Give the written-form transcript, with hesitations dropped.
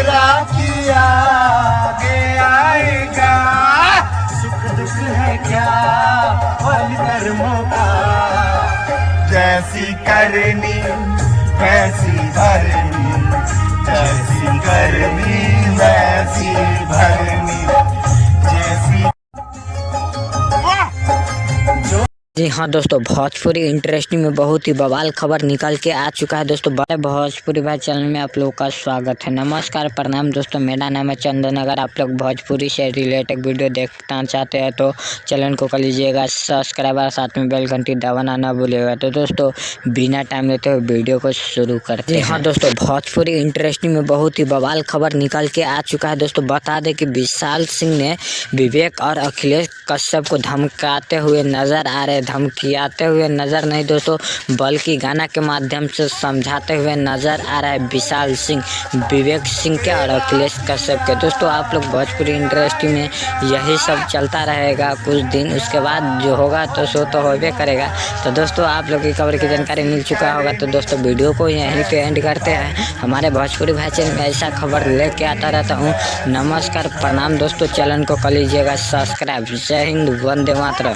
राखी आगे आएगा। सुख दुख है क्या फल कर्मों का, जैसी करनी वैसी भरनी, जैसी करनी वैसी भरनी, जैसी। जी हाँ दोस्तों, भोजपुरी इंटरेस्टिंग में बहुत ही बवाल खबर निकल के आ चुका है दोस्तों। बड़े भोजपुरी भाई चैनल में आप लोगों का स्वागत है। नमस्कार, प्रणाम दोस्तों, मेरा नाम है चंदन। अगर आप लोग भोजपुरी से रिलेटेड वीडियो देखना चाहते हैं तो चैनल को कर लीजिएगा सब्सक्राइब और साथ में बेल घंटी दबाना ना भूलिएगा। तो दोस्तों बिना टाइम लेते हुए वीडियो को शुरू करते हैं। हाँ दोस्तों, भोजपुरी इंटरेस्टिंग में बहुत ही बवाल खबर निकल के आ चुका है दोस्तों। बता दें कि विशाल सिंह ने विवेक और अखिलेश कश्यप को धमकाते हुए नजर आ रहे, धमकियाते हुए नजर नहीं दोस्तों, बल्कि गाना के माध्यम से समझाते हुए नजर आ रहा है विशाल सिंह विवेक सिंह के और अखिलेश कश्यप के। दोस्तों आप लोग भोजपुरी इंडस्ट्री में यही सब चलता रहेगा कुछ दिन, उसके बाद जो होगा तो सो तो होबे करेगा। तो दोस्तों आप लोग की खबर की जानकारी मिल चुका होगा। तो दोस्तों वीडियो को यहीं पे एंड करते हैं। हमारे भोजपुरी भाई चैनल में ऐसा खबर लेके आता रहता हूँ। नमस्कार, प्रणाम दोस्तों, चैनल को कर लीजिएगा सब्सक्राइब। जय हिंद, वंदे मातरम।